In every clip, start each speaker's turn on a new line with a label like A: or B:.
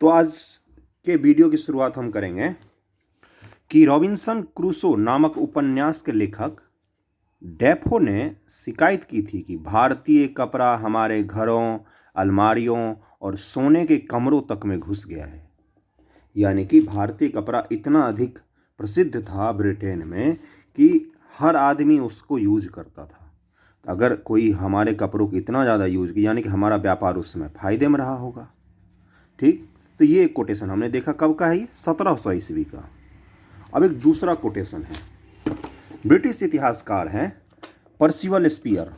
A: तो आज के वीडियो की शुरुआत हम करेंगे कि रॉबिन्सन क्रूसो नामक उपन्यास के लेखक डेफो ने शिकायत की थी कि भारतीय कपड़ा हमारे घरों, अलमारियों और सोने के कमरों तक में घुस गया है। यानी कि भारतीय कपड़ा इतना अधिक प्रसिद्ध था ब्रिटेन में कि हर आदमी उसको यूज करता था। अगर कोई हमारे कपड़ों को इतना ज़्यादा यूज किया यानी कि हमारा व्यापार उस समय फायदे में रहा होगा। ठीक, तो ये एक कोटेशन हमने देखा, कब का है ये? 1700 ईस्वी का। अब एक दूसरा कोटेशन है, ब्रिटिश इतिहासकार हैं पर्सिवल स्पीयर।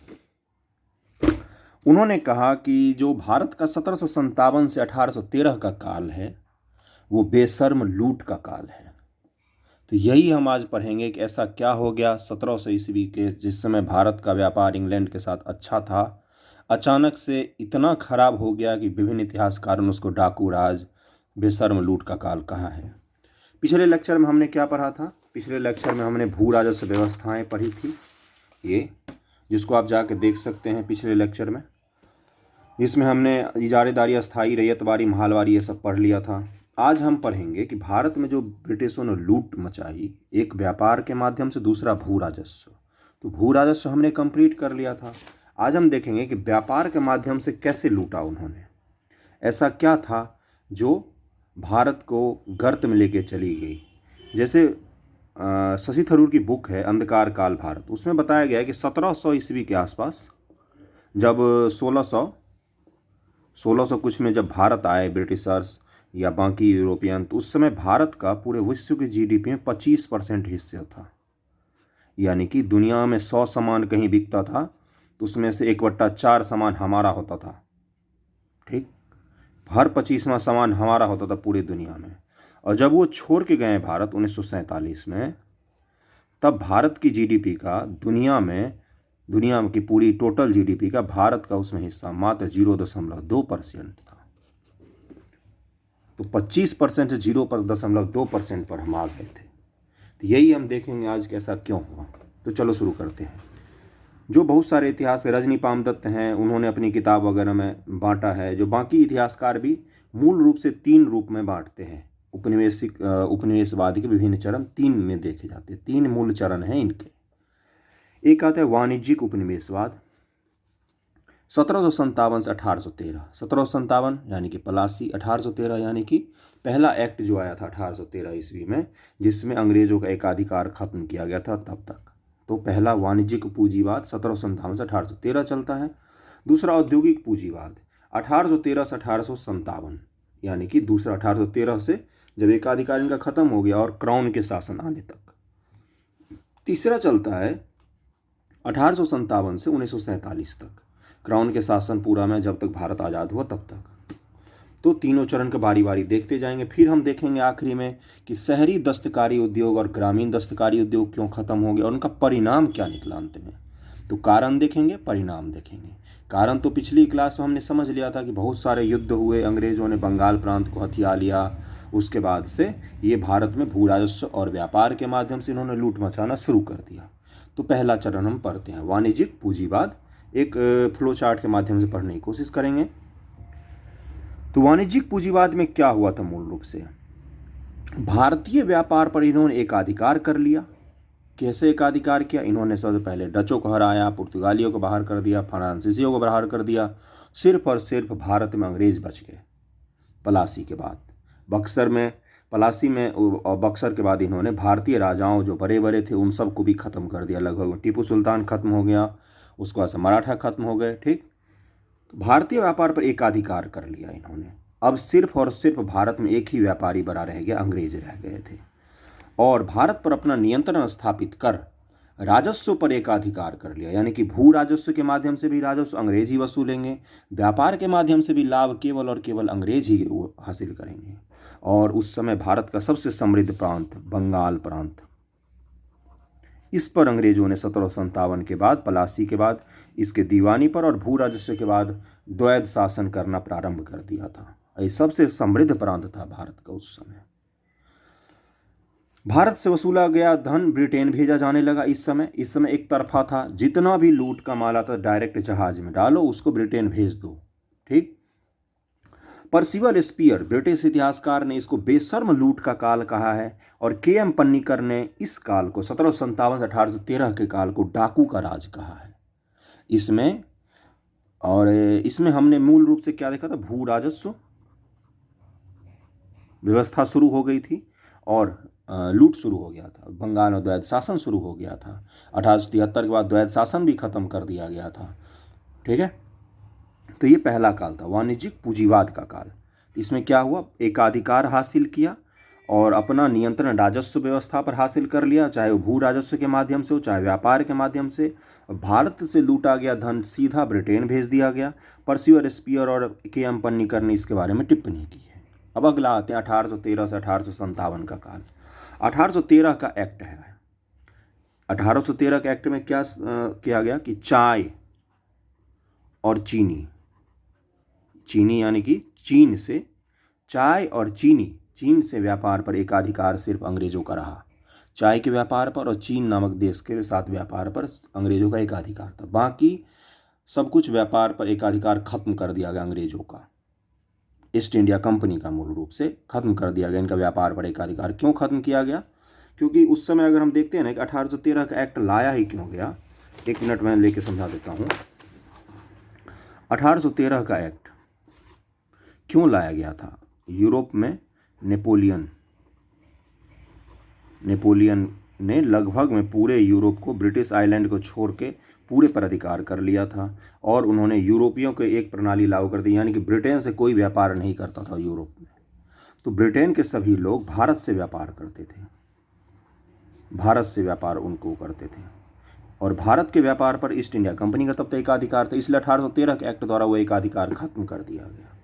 A: उन्होंने कहा कि जो भारत का 1757 से 1813 का काल है वो बेशर्म लूट का काल है। तो यही हम आज पढ़ेंगे कि ऐसा क्या हो गया 1700 ईस्वी के, जिस समय भारत का व्यापार इंग्लैंड के साथ अच्छा था, अचानक से इतना खराब हो गया कि विभिन्न इतिहासकारों ने उसको डाकू राज, बेशर्म लूट का काल कहा है। पिछले लेक्चर में हमने क्या पढ़ा था? पिछले लेक्चर में हमने भू राजस्व व्यवस्थाएं पढ़ी थी, ये जिसको आप जाके देख सकते हैं पिछले लेक्चर में, जिसमें हमने इजारेदारी, अस्थाई, रैयतवारी, महलवारी ये सब पढ़ लिया था। आज हम पढ़ेंगे कि भारत में जो ब्रिटिशों ने लूट मचाई, एक व्यापार के माध्यम से, दूसरा भू राजस्व। तो भू राजस्व हमने कंप्लीट कर लिया था। आज हम देखेंगे कि व्यापार के माध्यम से कैसे लूटा उन्होंने। ऐसा क्या था जो भारत को गर्त में लेके चली गई। जैसे शशि थरूर की बुक है अंधकार काल भारत, उसमें बताया गया है कि 1700 ईस्वी के आसपास, जब 1600 कुछ में जब भारत आए ब्रिटिशर्स या बाकी यूरोपियन, तो उस समय भारत का पूरे विश्व के जीडीपी में 25% हिस्सा था। यानी कि दुनिया में 100 सामान कहीं बिकता था तो उसमें से 1/4 सामान हमारा होता था। ठीक, हर 25वां सामान हमारा होता था पूरी दुनिया में। और जब वो छोड़ के गए भारत 1947 में, तब भारत की जीडीपी का दुनिया की पूरी टोटल जीडीपी का भारत का उसमें हिस्सा मात्र 0.2% था। तो 25% से 0.2% पर हम आ गए थे। तो यही हम देखेंगे आज कैसा क्यों हुआ। तो चलो शुरू करते हैं। जो बहुत सारे इतिहास, रजनी पामदत्त हैं, उन्होंने अपनी किताब वगैरह में बांटा है। जो बाकी इतिहासकार भी मूल रूप से 3 रूप में बांटते हैं। उपनिवेशवाद के विभिन्न चरण 3 में देखे जाते हैं। 3 मूल चरण हैं इनके। एक आता है वाणिज्यिक उपनिवेशवाद, 1757 से 1813। 1757 यानी कि पलासी, 1813 यानी कि पहला एक्ट जो आया था 1813 ईस्वी में, जिसमें अंग्रेजों का एकाधिकार खत्म किया गया था तब तक। तो पहला वाणिज्यिक पूंजीवाद 1757 से 1813 चलता है। दूसरा औद्योगिक पूंजीवाद 1813 से 1857, यानी कि दूसरा 1813 से जब एकाधिकार इनका खत्म हो गया और क्राउन के शासन आने तक। तीसरा चलता है 1857 से 1947 तक, क्राउन के शासन पूरा में जब तक भारत आज़ाद हुआ तब तक। तो तीनों चरण के बारी बारी देखते जाएंगे। फिर हम देखेंगे आखिरी में कि शहरी दस्तकारी उद्योग और ग्रामीण दस्तकारी उद्योग क्यों खत्म हो गए और उनका परिणाम क्या निकला अंत में। तो कारण देखेंगे, परिणाम देखेंगे। कारण तो पिछली क्लास में हमने समझ लिया था कि बहुत सारे युद्ध हुए, अंग्रेजों ने बंगाल प्रांत को हथिया लिया, उसके बाद से ये भारत में भू राजस्व और व्यापार के माध्यम से इन्होंने लूट मचाना शुरू कर दिया। तो पहला चरण हम पढ़ते हैं, वाणिज्यिक पूंजीवाद। एक फ्लो चार्ट के माध्यम से पढ़ने की कोशिश करेंगे। तो वाणिज्यिक पूंजीवाद में क्या हुआ था? मूल रूप से भारतीय व्यापार पर इन्होंने एकाधिकार कर लिया। कैसे एकाधिकार किया? इन्होंने सबसे पहले डचों को हराया, पुर्तगालियों को बाहर कर दिया, फ्रांसीसियों को बाहर कर दिया। सिर्फ और सिर्फ भारत में अंग्रेज बच गए पलासी के बाद। पलासी में और बक्सर के बाद इन्होंने भारतीय राजाओं जो बड़े बड़े थे उन सबको भी खत्म कर दिया। लगभग टीपू सुल्तान खत्म हो गया, उसके बाद से मराठा खत्म हो गए। ठीक, तो भारतीय व्यापार पर एकाधिकार कर लिया इन्होंने। अब सिर्फ और सिर्फ भारत में एक ही व्यापारी बड़ा रह गया, अंग्रेज रह गए थे। और भारत पर अपना नियंत्रण स्थापित कर राजस्व पर एकाधिकार कर लिया। यानी कि भू राजस्व के माध्यम से भी राजस्व अंग्रेज ही वसूलेंगे, व्यापार के माध्यम से भी लाभ केवल और केवल अंग्रेज ही हासिल करेंगे। और उस समय भारत का सबसे समृद्ध प्रांत बंगाल प्रांत, इस पर अंग्रेजों ने 1757 के बाद, पलासी के बाद, इसके दीवानी पर और भू राजस्व के बाद द्वैध शासन करना प्रारंभ कर दिया था। ये सबसे समृद्ध प्रांत था भारत का उस समय। भारत से वसूला गया धन ब्रिटेन भेजा जाने लगा। इस समय एक तरफा था, जितना भी लूट का माल आता डायरेक्ट जहाज में डालो, उसको ब्रिटेन भेज दो। ठीक, पर्सिवल स्पीयर, ब्रिटिश इतिहासकार ने इसको बेशर्म लूट का काल कहा है, और के.एम. पन्नीकर ने इस काल को 1757 से 1813 के काल को डाकू का राज कहा है। इसमें हमने मूल रूप से क्या देखा था, भू राजस्व व्यवस्था शुरू हो गई थी और लूट शुरू हो गया था। बंगाल में द्वैध शासन शुरू हो गया था। 1873 के बाद द्वैध शासन भी खत्म कर दिया गया था। ठीक है, तो ये पहला काल था, वाणिज्यिक पूंजीवाद का काल। इसमें क्या हुआ, एकाधिकार हासिल किया और अपना नियंत्रण राजस्व व्यवस्था पर हासिल कर लिया, चाहे वो भू राजस्व के माध्यम से हो, चाहे व्यापार के माध्यम से। भारत से लूटा गया धन सीधा ब्रिटेन भेज दिया गया। पर्सिवल स्पीयर और के.एम. पन्नीकर ने इसके बारे में टिप्पणी की है। अब अगला आते हैं 1813 से 1857 का काल। 1813 का एक्ट है। 1813 के एक्ट में क्या किया गया कि चाय और चीनी यानी कि चीन से चाय और चीन से व्यापार पर एकाधिकार सिर्फ अंग्रेजों का रहा। चाय के व्यापार पर और चीन नामक देश के साथ व्यापार पर अंग्रेजों का एकाधिकार था। बाकी सब कुछ व्यापार पर एकाधिकार खत्म कर दिया गया अंग्रेजों का। ईस्ट इंडिया कंपनी का मूल रूप से खत्म कर दिया गया इनका व्यापार पर एकाधिकार। क्यों खत्म किया गया, क्योंकि उस समय अगर हम देखते हैं ना कि 1813 का एक्ट लाया ही क्यों गया, एक मिनट में लेके समझा देता हूँ। 1813 का एक्ट क्यों लाया गया था, यूरोप में नेपोलियन ने लगभग में पूरे यूरोप को, ब्रिटिश आइलैंड को छोड़ के पूरे पर अधिकार कर लिया था और उन्होंने यूरोपियों को एक प्रणाली लागू कर दी, यानी कि ब्रिटेन से कोई व्यापार नहीं करता था यूरोप में। तो ब्रिटेन के सभी लोग भारत से व्यापार करते थे, भारत से व्यापार उनको करते थे और भारत के व्यापार पर ईस्ट इंडिया कंपनी का तब तक एकाधिकार था। इसलिए 1813 के एक्ट द्वारा वो एकाधिकार खत्म कर दिया गया।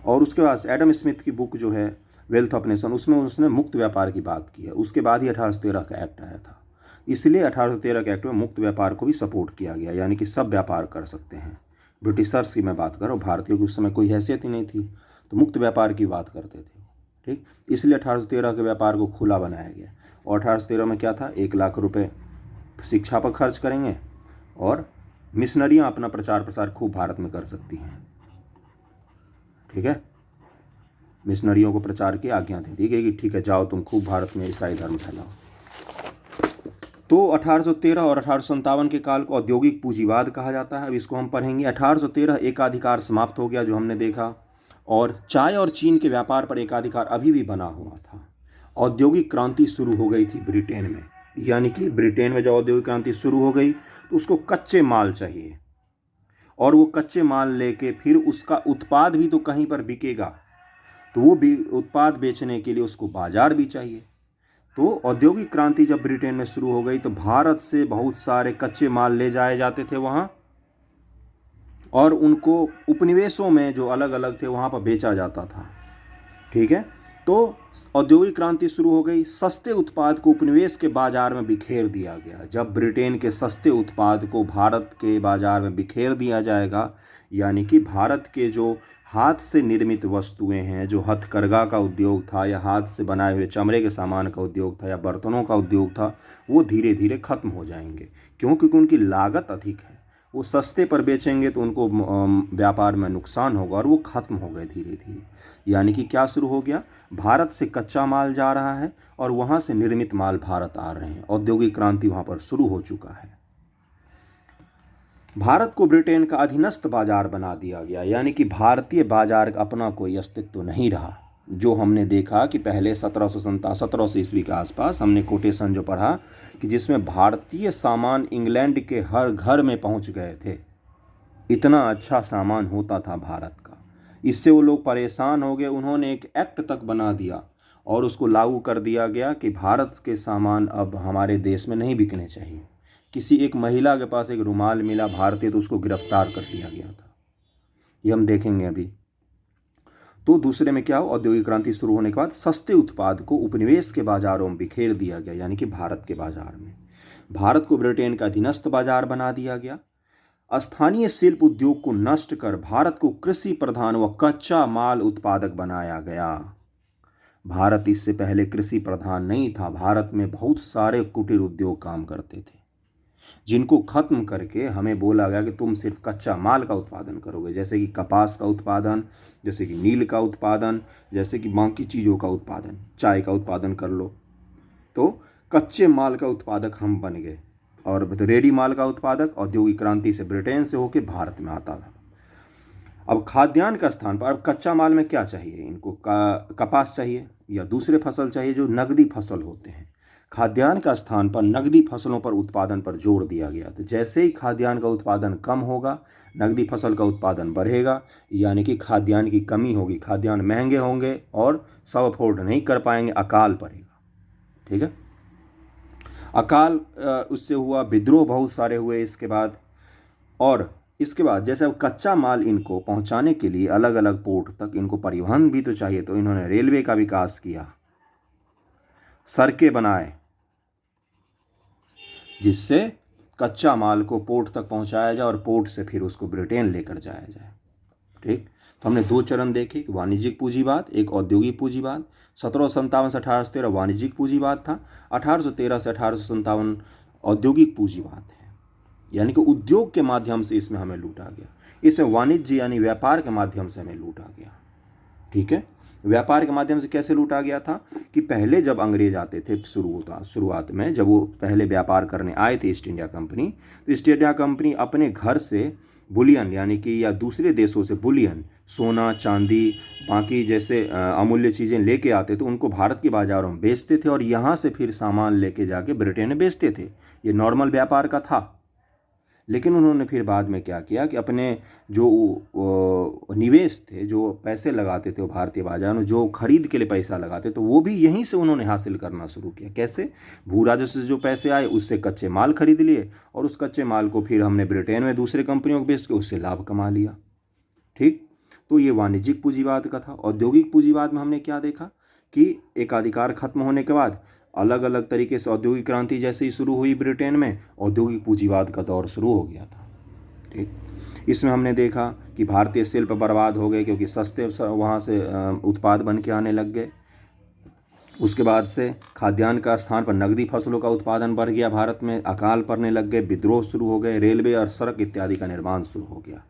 A: और उसके बाद एडम स्मिथ की बुक जो है वेल्थ ऑफ नेशन, उसमें उसने मुक्त व्यापार की बात की है। उसके बाद ही 1813 का एक्ट आया था। इसलिए 1813 के एक्ट में मुक्त व्यापार को भी सपोर्ट किया गया, यानी कि सब व्यापार कर सकते हैं। ब्रिटिशर्स की मैं बात कर रहा हूँ, भारतीयों की उस समय कोई हैसियत ही नहीं थी, तो मुक्त व्यापार की बात करते थे। ठीक, इसलिए 1813 के व्यापार को खुला बनाया गया। और 1813 में क्या था, 1 लाख रुपये शिक्षा पर खर्च करेंगे और मिशनरियाँ अपना प्रचार प्रसार खूब भारत में कर सकती हैं। ठीक है, मिशनरियों को प्रचार की आज्ञा दे दी गई कि ठीक है, जाओ तुम खूब भारत में ईसाई धर्म फैलाओ। तो 1813 और 1857 के काल को औद्योगिक पूंजीवाद कहा जाता है। अब इसको हम पढ़ेंगे। 1813 एकाधिकार समाप्त हो गया जो हमने देखा, और चाय और चीन के व्यापार पर एकाधिकार अभी भी बना हुआ था। औद्योगिक क्रांति शुरू हो गई थी ब्रिटेन में, यानी कि ब्रिटेन में जब औद्योगिक क्रांति शुरू हो गई तो उसको कच्चे माल चाहिए और वो कच्चे माल लेके फिर उसका उत्पाद भी तो कहीं पर बिकेगा, तो वो भी उत्पाद बेचने के लिए उसको बाजार भी चाहिए। तो औद्योगिक क्रांति जब ब्रिटेन में शुरू हो गई तो भारत से बहुत सारे कच्चे माल ले जाए जाते थे वहाँ और उनको उपनिवेशों में जो अलग अलग थे वहाँ पर बेचा जाता था। ठीक है, तो औद्योगिक क्रांति शुरू हो गई। सस्ते उत्पाद को उपनिवेश के बाजार में बिखेर दिया गया। जब ब्रिटेन के सस्ते उत्पाद को भारत के बाजार में बिखेर दिया जाएगा, यानी कि भारत के जो हाथ से निर्मित वस्तुएं हैं, जो हथकरघा का उद्योग था या हाथ से बनाए हुए चमड़े के सामान का उद्योग था या बर्तनों का उद्योग था, वो धीरे धीरे खत्म हो जाएंगे। क्योंकि उनकी लागत अधिक है, वो सस्ते पर बेचेंगे तो उनको व्यापार में नुकसान होगा और वो खत्म हो गए धीरे धीरे। यानी कि क्या शुरू हो गया, भारत से कच्चा माल जा रहा है और वहाँ से निर्मित माल भारत आ रहे हैं। औद्योगिक क्रांति वहाँ पर शुरू हो चुका है। भारत को ब्रिटेन का अधीनस्थ बाजार बना दिया गया, यानी कि भारतीय बाजार का अपना कोई अस्तित्व नहीं रहा। जो हमने देखा कि पहले 1700 ईस्वी के आसपास हमने कोटेशन जो पढ़ा कि जिसमें भारतीय सामान इंग्लैंड के हर घर में पहुंच गए थे। इतना अच्छा सामान होता था भारत का। इससे वो लोग परेशान हो गए। उन्होंने एक एक्ट तक बना दिया और उसको लागू कर दिया गया कि भारत के सामान अब हमारे देश में नहीं बिकने चाहिए। किसी एक महिला के पास एक रुमाल मिला भारतीय, तो उसको गिरफ्तार कर लिया गया था। ये हम देखेंगे अभी। तो दूसरे में क्या हो, औद्योगिक क्रांति शुरू होने के बाद सस्ते उत्पाद को उपनिवेश के बाजारों में बिखेर दिया गया, यानी कि भारत के बाजार में। भारत को ब्रिटेन का अधीनस्थ बाजार बना दिया गया। स्थानीय शिल्प उद्योग को नष्ट कर भारत को कृषि प्रधान व कच्चा माल उत्पादक बनाया गया। भारत इससे पहले कृषि प्रधान नहीं था। भारत में बहुत सारे कुटीर उद्योग काम करते थे। जिनको खत्म करके हमें बोला गया कि तुम सिर्फ कच्चा माल का उत्पादन करोगे, जैसे कि कपास का उत्पादन, जैसे कि नील का उत्पादन, जैसे कि बाकी चीज़ों का उत्पादन, चाय का उत्पादन कर लो। तो कच्चे माल का उत्पादक हम बन गए और रेडी माल का उत्पादक औद्योगिक क्रांति से ब्रिटेन से होकर भारत में आता था। अब खाद्यान्न का स्थान पर अब कच्चा माल में क्या चाहिए इनको? कपास चाहिए या दूसरे फसल चाहिए जो नकदी फसल होते हैं। खाद्यान्न का स्थान पर नकदी फसलों पर उत्पादन पर जोर दिया गया। तो जैसे ही खाद्यान्न का उत्पादन कम होगा, नकदी फसल का उत्पादन बढ़ेगा, यानी कि खाद्यान्न की कमी होगी, खाद्यान्न महंगे होंगे और सब अफोर्ड नहीं कर पाएंगे, अकाल पड़ेगा। ठीक है, अकाल उससे हुआ, विद्रोह बहुत सारे हुए इसके बाद। और इसके बाद जैसे अब कच्चा माल इनको पहुंचाने के लिए अलग अलग पोर्ट तक इनको परिवहन भी तो चाहिए, तो इन्होंने रेलवे का विकास किया, सड़कें बनाए, जिससे कच्चा माल को पोर्ट तक पहुंचाया जाए और पोर्ट से फिर उसको ब्रिटेन लेकर जाया जाए। ठीक, तो हमने दो चरण देखे, वाणिज्यिक पूंजीवाद, एक औद्योगिक पूंजीवाद। 1757 से 1813 वाणिज्यिक पूंजीवाद था, 1813 से 1857 औद्योगिक पूंजीवाद है, यानी कि उद्योग के माध्यम से इसमें हमें लूटा गया। इसमें वाणिज्य यानी व्यापार के माध्यम से हमें लूटा गया। ठीक है, व्यापार के माध्यम से कैसे लूटा गया था कि पहले जब अंग्रेज आते थे, शुरुआत में जब वो पहले व्यापार करने आए थे ईस्ट इंडिया कंपनी, तो ईस्ट इंडिया कंपनी अपने घर से बुलियन यानी कि या दूसरे देशों से बुलियन, सोना चांदी बाकी जैसे अमूल्य चीज़ें लेके आते थे, उनको भारत के बाज़ारों में बेचते थे और यहाँ से फिर सामान लेके जाके ब्रिटेन में बेचते थे। ये नॉर्मल व्यापार का था। लेकिन उन्होंने फिर बाद में क्या किया कि अपने जो निवेश थे, जो पैसे लगाते थे वो भारतीय बाजार में, जो खरीद के लिए पैसा लगाते, तो वो भी यहीं से उन्होंने हासिल करना शुरू किया। कैसे? भू राजस्व से जो पैसे आए उससे कच्चे माल खरीद लिए और उस कच्चे माल को फिर हमने ब्रिटेन में दूसरे कंपनियों को बेच के उससे लाभ कमा लिया। ठीक, तो ये वाणिज्यिक पूंजीवाद का था। औद्योगिक पूंजीवाद में हमने क्या देखा कि एकाधिकार खत्म होने के बाद अलग अलग तरीके से औद्योगिक क्रांति जैसे ही शुरू हुई ब्रिटेन में, औद्योगिक पूंजीवाद का दौर शुरू हो गया था। ठीक, इसमें हमने देखा कि भारतीय शिल्प बर्बाद हो गए क्योंकि सस्ते वहाँ से उत्पाद बन के आने लग गए। उसके बाद से खाद्यान्न का स्थान पर नकदी फसलों का उत्पादन बढ़ गया, भारत में अकाल पड़ने लग गए, विद्रोह शुरू हो गए, रेलवे और सड़क इत्यादि का निर्माण शुरू हो गया।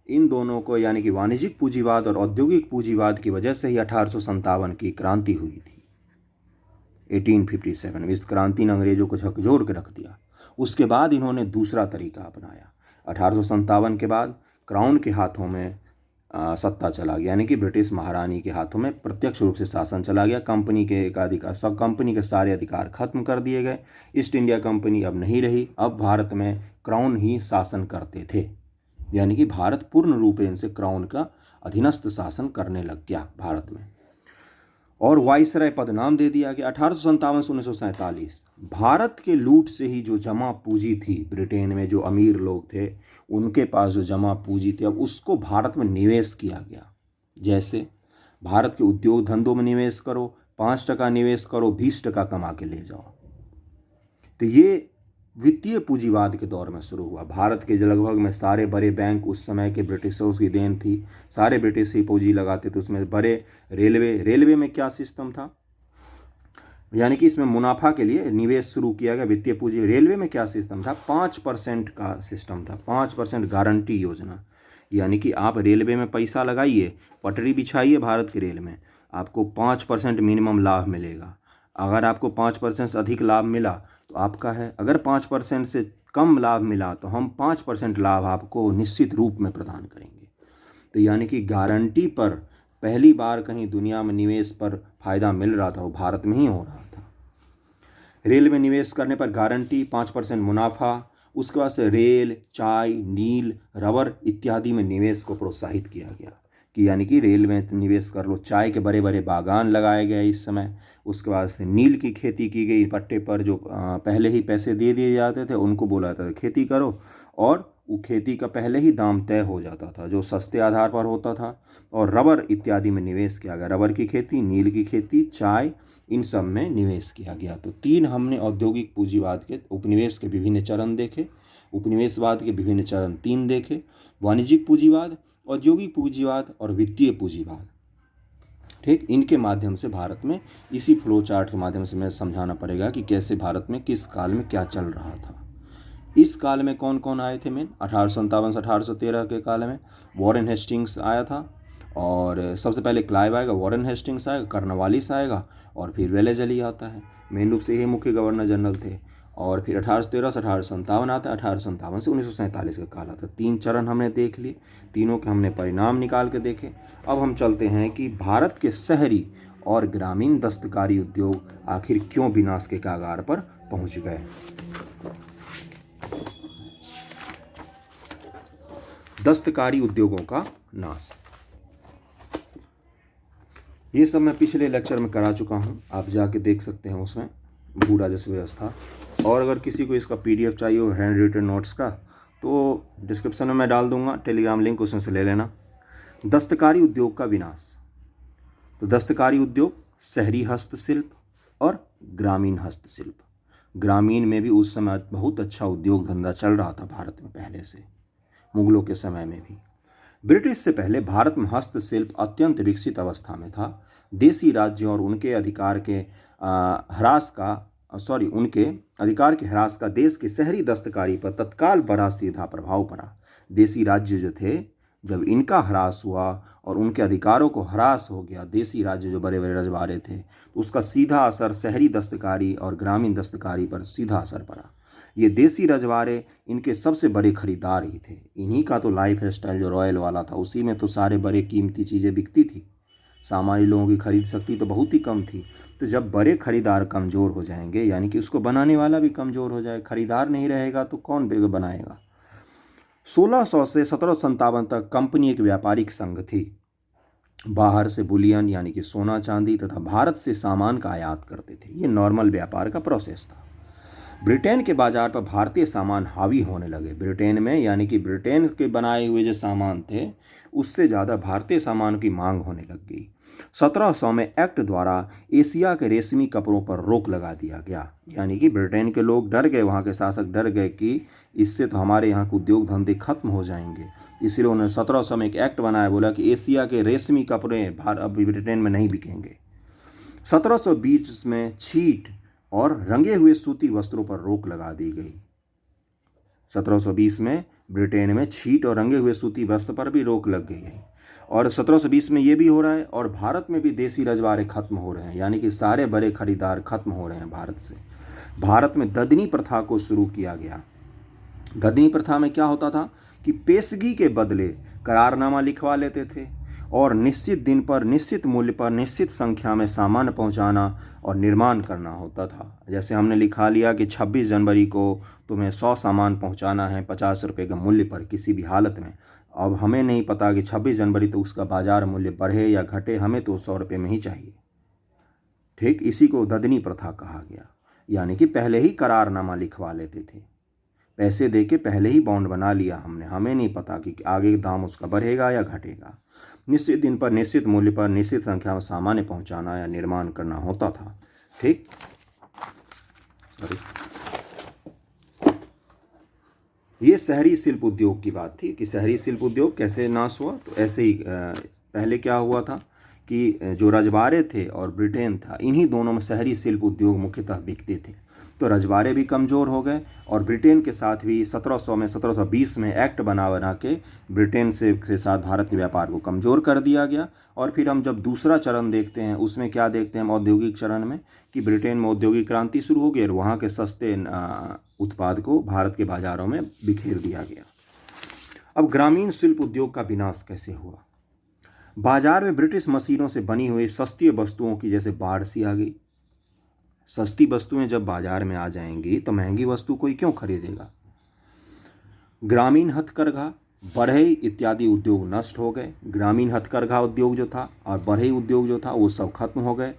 A: इन दोनों को यानी कि वाणिज्यिक पूंजीवाद और औद्योगिक पूंजीवाद की वजह से ही 1857 की क्रांति हुई थी। 1857 इस क्रांति ने अंग्रेजों को झकझोर के रख दिया। उसके बाद इन्होंने दूसरा तरीका अपनाया। 1857 के बाद क्राउन के हाथों में सत्ता चला गया, यानी कि ब्रिटिश महारानी के हाथों में प्रत्यक्ष रूप से शासन चला गया। कंपनी के एकाधिकार, सब कंपनी के सारे अधिकार खत्म कर दिए गए। ईस्ट इंडिया कंपनी अब नहीं रही, अब भारत में क्राउन ही शासन करते थे, यानी कि भारत पूर्ण रूपेण से क्राउन का अधीनस्थ शासन करने लग गया भारत में। और वाइसराय पद नाम दे दिया गया। 1857 से 1947 भारत के लूट से ही जो जमा पूंजी थी ब्रिटेन में, जो अमीर लोग थे उनके पास जो जमा पूंजी थी, अब उसको भारत में निवेश किया गया। जैसे भारत के उद्योग धंधों में निवेश करो, 5% निवेश करो, 20% कमा के ले जाओ। तो ये वित्तीय पूंजीवाद के दौर में शुरू हुआ। भारत के लगभग में सारे बड़े बैंक उस समय के ब्रिटिशर्स की देन थी, सारे ब्रिटिश ही पूंजी लगाते थे उसमें। बड़े रेलवे में क्या सिस्टम था, यानी कि इसमें मुनाफा के लिए निवेश शुरू किया गया वित्तीय पूंजी। रेलवे में क्या सिस्टम था, 5% का सिस्टम था, 5% गारंटी योजना, यानी कि आप रेलवे में पैसा लगाइए, पटरी बिछाइए भारत की रेल में, आपको 5% मिनिमम लाभ मिलेगा। अगर आपको 5% से अधिक लाभ मिला तो आपका है, अगर 5% से कम लाभ मिला तो हम 5% लाभ आपको निश्चित रूप में प्रदान करेंगे। तो यानी कि गारंटी पर पहली बार कहीं दुनिया में निवेश पर फायदा मिल रहा था, वो भारत में ही हो रहा था। रेल में निवेश करने पर गारंटी, 5% मुनाफा। उसके बाद से रेल, चाय, नील, रबर इत्यादि में निवेश को प्रोत्साहित किया गया कि यानी कि रेल में निवेश कर लो। चाय के बड़े बड़े बागान लगाए गए इस समय। उसके बाद से नील की खेती की गई, पट्टे पर जो पहले ही पैसे दे दिए जाते थे उनको बोला जाता था खेती करो, और वो खेती का पहले ही दाम तय हो जाता था जो सस्ते आधार पर होता था। और रबर इत्यादि में निवेश किया गया, रबर की खेती, नील की खेती, चाय, इन सब में निवेश किया गया। तो 3 हमने औद्योगिक पूंजीवाद के उपनिवेश के विभिन्न चरण देखे, उपनिवेशवाद के विभिन्न चरण 3 देखे, वाणिज्यिक पूंजीवाद, औद्योगिक पूंजीवाद और वित्तीय पूंजीवाद। ठीक, इनके माध्यम से भारत में इसी फ्लो चार्ट के माध्यम से मैं समझाना पड़ेगा कि कैसे भारत में किस काल में क्या चल रहा था। इस काल में कौन कौन आए थे मेन 1857 से 1813 के काल में वॉरेन हेस्टिंग्स आया था, और सबसे पहले क्लाइव आएगा, वॉरेन हेस्टिंग्स आएगा, कर्नवालिस आएगा, और फिर वेलेजली आता है। मेन रूप से ये मुख्य गवर्नर जनरल थे। और फिर 1813 से 1857 आता है, 1857 से 1947 का काल आता है। 3 चरण हमने देख लिए, तीनों के हमने परिणाम निकाल के देखे। अब हम चलते हैं कि भारत के शहरी और ग्रामीण दस्तकारी उद्योग आखिर क्यों विनाश के कगार पर पहुंच गए। दस्तकारी उद्योगों का नाश, ये सब मैं पिछले लेक्चर में करा चुका हूँ, आप जाके देख सकते हैं उसमें बूढ़ा जैसी व्यवस्था। और अगर किसी को इसका PDF चाहिए हो हैंड रिटन नोट्स का, तो डिस्क्रिप्शन में मैं डाल दूंगा टेलीग्राम लिंक, उसमें से ले लेना। दस्तकारी उद्योग का विनाश, तो दस्तकारी उद्योग शहरी हस्तशिल्प और ग्रामीण हस्तशिल्प, ग्रामीण में भी उस समय बहुत अच्छा उद्योग धंधा चल रहा था भारत में पहले से, मुगलों के समय में भी। ब्रिटिश से पहले भारत में हस्तशिल्प अत्यंत विकसित अवस्था में था। देसी राज्यों और उनके अधिकार के ह्रास का देश की शहरी दस्तकारी पर तत्काल बड़ा सीधा प्रभाव पड़ा। देसी राज्य जो थे, जब इनका ह्रास हुआ और उनके अधिकारों को ह्रास हो गया, देसी राज्य जो बड़े बड़े रजवाड़े थे, तो उसका सीधा असर शहरी दस्तकारी और ग्रामीण दस्तकारी पर सीधा असर पड़ा। ये देसी रजवाड़े इनके सबसे बड़े खरीदार ही थे। इन्हीं का तो लाइफ स्टाइल जो रॉयल वाला था, उसी में तो सारे बड़े कीमती चीज़ें बिकती थी। सामान्य लोगों की खरीद शक्ति तो बहुत ही कम थी। तो जब बड़े खरीदार कमज़ोर हो जाएंगे, यानी कि उसको बनाने वाला भी कमज़ोर हो जाए, खरीदार नहीं रहेगा तो कौन बनाएगा। 1600 से 1757 तक कंपनी एक व्यापारिक संघ थी। बाहर से बुलियन यानी कि सोना चांदी तथा भारत से सामान का आयात करते थे। ये नॉर्मल व्यापार का प्रोसेस था। ब्रिटेन के बाजार पर भारतीय सामान हावी होने लगे। ब्रिटेन में, यानी कि ब्रिटेन के बनाए हुए जो सामान थे, उससे ज़्यादा भारतीय सामान की मांग होने लग गई। 1700 में एक्ट द्वारा एशिया के रेशमी कपड़ों पर रोक लगा दिया गया। यानी कि ब्रिटेन के लोग डर गए, वहाँ के शासक डर गए कि इससे तो हमारे यहाँ के उद्योग धंधे खत्म हो जाएंगे। इसलिए उन्होंने 1700 में एक एक्ट बनाया, बोला कि एशिया के रेशमी कपड़े अब ब्रिटेन में नहीं बिकेंगे। 1720 में छीट और रंगे हुए सूती वस्त्रों पर रोक लगा दी गई। 1720 में ब्रिटेन में छीट और रंगे हुए सूती वस्त्र पर भी रोक लग गई है। और 1720 में ये भी हो रहा है, और भारत में भी देसी रजवाड़े खत्म हो रहे हैं, यानी कि सारे बड़े खरीदार खत्म हो रहे हैं भारत से। भारत में ददनी प्रथा को शुरू किया गया। ददनी प्रथा में क्या होता था कि पेशगी के बदले करारनामा लिखवा लेते थे और निश्चित दिन पर, निश्चित मूल्य पर, निश्चित संख्या में सामान पहुंचाना और निर्माण करना होता था। जैसे हमने लिखा लिया कि 26 जनवरी को तुम्हें 100 सामान पहुंचाना है 50 रुपये के मूल्य पर किसी भी हालत में। अब हमें नहीं पता कि 26 जनवरी तो उसका बाजार मूल्य बढ़े या घटे, हमें तो 100 रुपये में ही चाहिए। ठीक, इसी को ददनी प्रथा कहा गया। यानी कि पहले ही करारनामा लिखवा लेते थे, पैसे दे के पहले ही बॉन्ड बना लिया हमने, हमें नहीं पता कि आगे दाम उसका बढ़ेगा या घटेगा। निश्चित दिन पर, निश्चित मूल्य पर, निश्चित संख्या में सामान पहुंचाना या निर्माण करना होता था। ठीक, ये शहरी शिल्प उद्योग की बात थी कि शहरी शिल्प उद्योग कैसे नाश हुआ। तो ऐसे ही पहले क्या हुआ था कि जो रजवाड़े थे और ब्रिटेन था, इन्हीं दोनों में शहरी शिल्प उद्योग मुख्यतः बिकते थे। तो रजवाड़े भी कमज़ोर हो गए और ब्रिटेन के साथ भी 1720 में एक्ट बना के ब्रिटेन के साथ भारत के व्यापार को कमज़ोर कर दिया गया। और फिर हम जब दूसरा चरण देखते हैं, उसमें क्या देखते हैं हम औद्योगिक चरण में, कि ब्रिटेन में औद्योगिक क्रांति शुरू हो गई और वहाँ के सस्ते उत्पाद को भारत के बाज़ारों में बिखेर दिया गया। अब ग्रामीण शिल्प उद्योग का विनाश कैसे हुआ। बाजार में ब्रिटिश मशीनों से बनी हुई सस्ती वस्तुओं की जैसे बाढ़ सी आ गई। सस्ती वस्तुएं जब बाजार में आ जाएंगी तो महंगी वस्तु कोई क्यों खरीदेगा। ग्रामीण हथकरघा, बढ़ई इत्यादि उद्योग नष्ट हो गए। ग्रामीण हथकरघा उद्योग जो था और बढ़ई उद्योग जो था वो सब खत्म हो गए।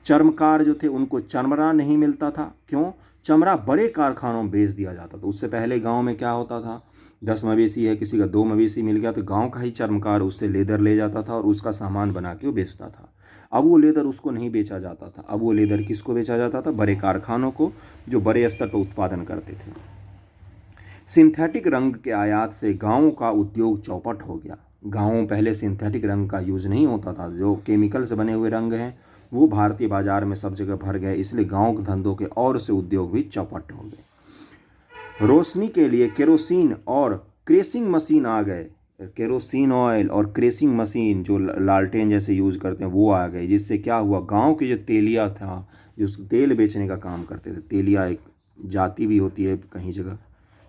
A: चर्मकार जो थे उनको चमड़ा नहीं मिलता था। क्यों? चमड़ा बड़े कारखानों में बेच दिया जाता था। उससे पहले गांव में क्या होता था, 10 मवेशी है, किसी का 2 मवेशी मिल गया तो गांव का ही चर्मकार उससे लेदर ले जाता था और उसका सामान बना के वो बेचता था। अब वो लेदर उसको नहीं बेचा जाता था। अब वो लेदर किसको बेचा जाता था? बड़े कारखानों को, जो बड़े स्तर पर उत्पादन करते थे। सिंथेटिक रंग के आयात से गांवों का उद्योग चौपट हो गया। गाँवों पहले सिंथेटिक रंग का यूज नहीं होता था, जो केमिकल से बने हुए रंग हैं वो भारतीय बाजार में सब जगह भर गए, इसलिए गाँव के धंधों के और से उद्योग भी चौपट हो गए। रोशनी के लिए केरोसिन और क्रेसिंग मशीन आ गए। केरोसिन ऑयल और क्रेसिंग मशीन जो लालटेन जैसे यूज़ करते हैं वो आ गए, जिससे क्या हुआ, गांव के जो तेलिया था, जो तेल बेचने का काम करते थे, तेलिया एक जाति भी होती है कहीं जगह,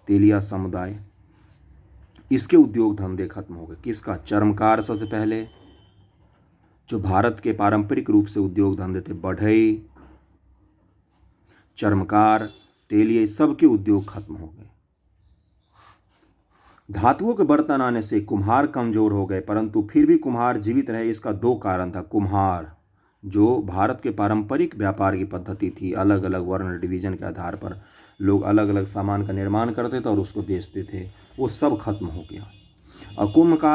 A: तेलिया समुदाय, इसके उद्योग धंधे खत्म हो गए। किसका? चर्मकार सबसे पहले, जो भारत के पारंपरिक रूप से उद्योग धंधे थे, बढ़ई, चर्मकार, तेलिया, सबके उद्योग खत्म हो गए। धातुओं के बर्तन आने से कुम्हार कमजोर हो गए, परंतु फिर भी कुम्हार जीवित रहे। इसका दो कारण था। कुम्हार जो भारत के पारंपरिक व्यापार की पद्धति थी, अलग अलग वर्ण डिवीजन के आधार पर लोग अलग अलग सामान का निर्माण करते थे और उसको बेचते थे, वो सब खत्म हो गया। और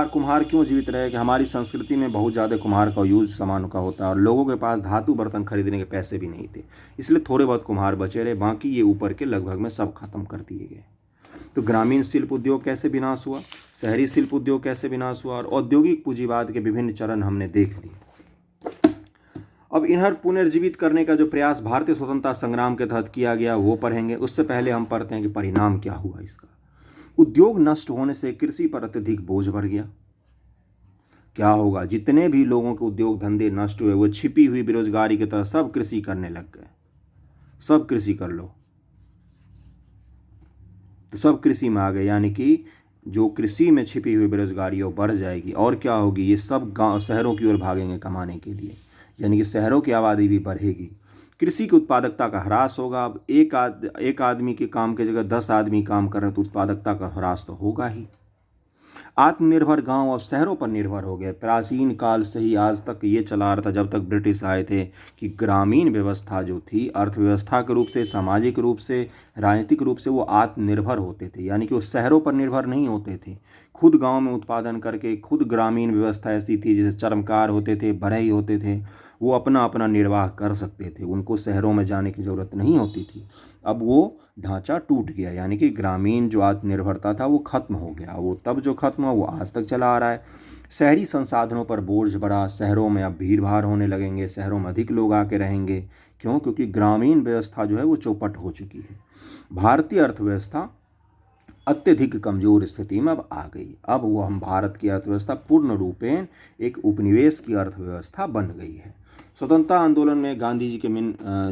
A: कुम्हार क्यों जीवित रहे कि हमारी संस्कृति में बहुत ज़्यादा कुम्हार का यूज सामान का होता है और लोगों के पास धातु बर्तन खरीदने के पैसे भी नहीं थे, इसलिए थोड़े बहुत कुम्हार बचे रहे, बाकी ये ऊपर के लगभग में सब खत्म कर दिए गए। तो ग्रामीण शिल्प उद्योग कैसे विनाश हुआ, शहरी शिल्प उद्योग कैसे विनाश हुआ, और औद्योगिक पूंजीवाद के विभिन्न चरण हमने देख लिए। अब इन्हें पुनर्जीवित करने का जो प्रयास भारतीय स्वतंत्रता संग्राम के तहत किया गया वो पढ़ेंगे। उससे पहले हम पढ़ते हैं कि परिणाम क्या हुआ इसका। उद्योग नष्ट होने से कृषि पर अत्यधिक बोझ बढ़ गया। क्या होगा, जितने भी लोगों के उद्योग धंधे नष्ट हुए वो छिपी हुई बेरोजगारी की तरह सब कृषि करने लग गए। सब कृषि कर लो, तो सब कृषि में आ गए, यानी कि जो कृषि में छिपी हुई बेरोजगारी है वो बढ़ जाएगी। और क्या होगी, ये सब गांव शहरों की ओर भागेंगे कमाने के लिए, यानी कि शहरों की आबादी भी बढ़ेगी। कृषि की उत्पादकता का ह्रास होगा। अब एक आदमी के काम की जगह 10 आदमी काम कर रहे तो उत्पादकता का ह्रास तो होगा ही। आत्मनिर्भर गांव अब शहरों पर निर्भर हो गए। प्राचीन काल से ही आज तक ये चला रहा था, जब तक ब्रिटिश आए थे, कि ग्रामीण व्यवस्था जो थी अर्थव्यवस्था के रूप से, सामाजिक रूप से, राजनीतिक रूप से वो आत्मनिर्भर होते थे, यानी कि वो शहरों पर निर्भर नहीं होते थे। खुद गांव में उत्पादन करके, खुद ग्रामीण व्यवस्था ऐसी थी, जैसे चर्मकार होते थे, बढ़ई होते थे, वो अपना अपना निर्वाह कर सकते थे, उनको शहरों में जाने की ज़रूरत नहीं होती थी। अब वो ढांचा टूट गया, यानी कि ग्रामीण जो आत्मनिर्भरता था वो खत्म हो गया। वो तब जो खत्म हुआ वो आज तक चला आ रहा है। शहरी संसाधनों पर बोझ बढ़ा। शहरों में अब भीड़ भाड़ होने लगेंगे, शहरों में अधिक लोग आके रहेंगे। क्यों? क्योंकि ग्रामीण व्यवस्था जो है वो चौपट हो चुकी है। भारतीय अर्थव्यवस्था अत्यधिक कमजोर स्थिति में अब आ गई। अब वो हम भारत की अर्थव्यवस्था पूर्ण रूपेण एक उपनिवेश की अर्थव्यवस्था बन गई है। स्वतंत्रता आंदोलन में गांधी जी के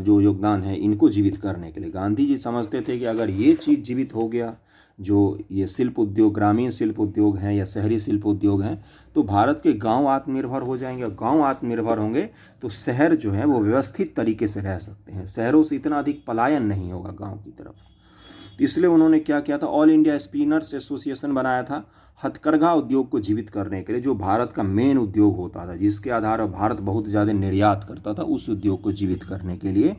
A: जो योगदान है, इनको जीवित करने के लिए गांधी जी समझते थे कि अगर ये चीज़ जीवित हो गया, जो ये शिल्प उद्योग, ग्रामीण शिल्प उद्योग हैं या शहरी शिल्प उद्योग हैं, तो भारत के गांव आत्मनिर्भर हो जाएंगे। और गांव आत्मनिर्भर होंगे तो शहर जो है वो व्यवस्थित तरीके से रह सकते हैं, शहरों से इतना अधिक पलायन नहीं होगा गाँव की तरफ। इसलिए उन्होंने क्या किया था, ऑल इंडिया स्पिनर्स एसोसिएशन बनाया था हथकरघा उद्योग को जीवित करने के लिए, जो भारत का मेन उद्योग होता था, जिसके आधार पर भारत बहुत ज़्यादा निर्यात करता था। उस उद्योग को जीवित करने के लिए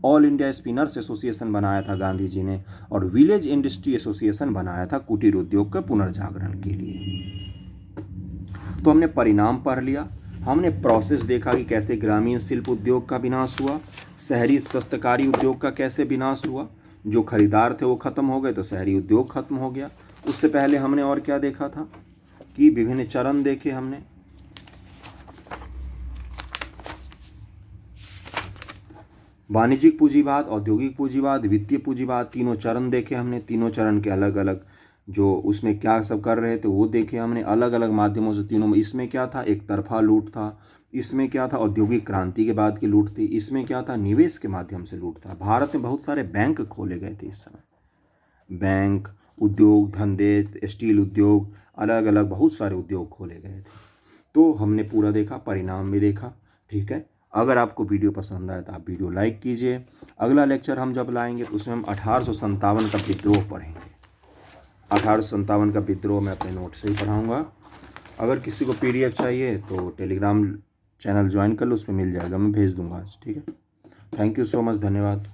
A: ऑल इंडिया स्पिनर्स एसोसिएशन बनाया था गांधी जी ने, और विलेज इंडस्ट्री एसोसिएशन बनाया था कुटीर उद्योग के पुनर्जागरण के लिए। तो हमने परिणाम पढ़ लिया, हमने प्रोसेस देखा कि कैसे ग्रामीण शिल्प उद्योग का विनाश हुआ, शहरी दस्तकारी उद्योग का कैसे विनाश हुआ, जो खरीदार थे वो खत्म हो गए तो शहरी उद्योग खत्म हो गया। उससे पहले हमने और क्या देखा था कि विभिन्न चरण देखे हमने। वाणिज्यिक पूंजीवाद, औद्योगिक पूंजीवाद, वित्तीय पूंजीवाद, तीनों चरण देखे हमने। तीनों चरण के अलग अलग जो उसमें क्या सब कर रहे थे वो देखे हमने, अलग अलग माध्यमों से तीनों में। इसमें क्या था, एक तरफा लूट था। इसमें क्या था, औद्योगिक क्रांति के बाद की लूट थी। इसमें क्या था, निवेश के माध्यम से लूट था। भारत में बहुत सारे बैंक खोले गए थे इस समय, बैंक, उद्योग धंधे, स्टील उद्योग, अलग अलग बहुत सारे उद्योग खोले गए थे। तो हमने पूरा देखा, परिणाम भी देखा। ठीक है, अगर आपको वीडियो पसंद आए तो आप वीडियो लाइक कीजिए। अगला लेक्चर हम जब लाएंगे तो उसमें हम 1857 का विद्रोह पढ़ेंगे। 1857 का विद्रोह मैं अपने नोट से ही पढ़ाऊँगा। अगर किसी को PDF चाहिए तो टेलीग्राम चैनल ज्वाइन कर लो, उसमें मिल जाएगा, मैं भेज दूँगा आज। ठीक है, थैंक यू सो मच, धन्यवाद।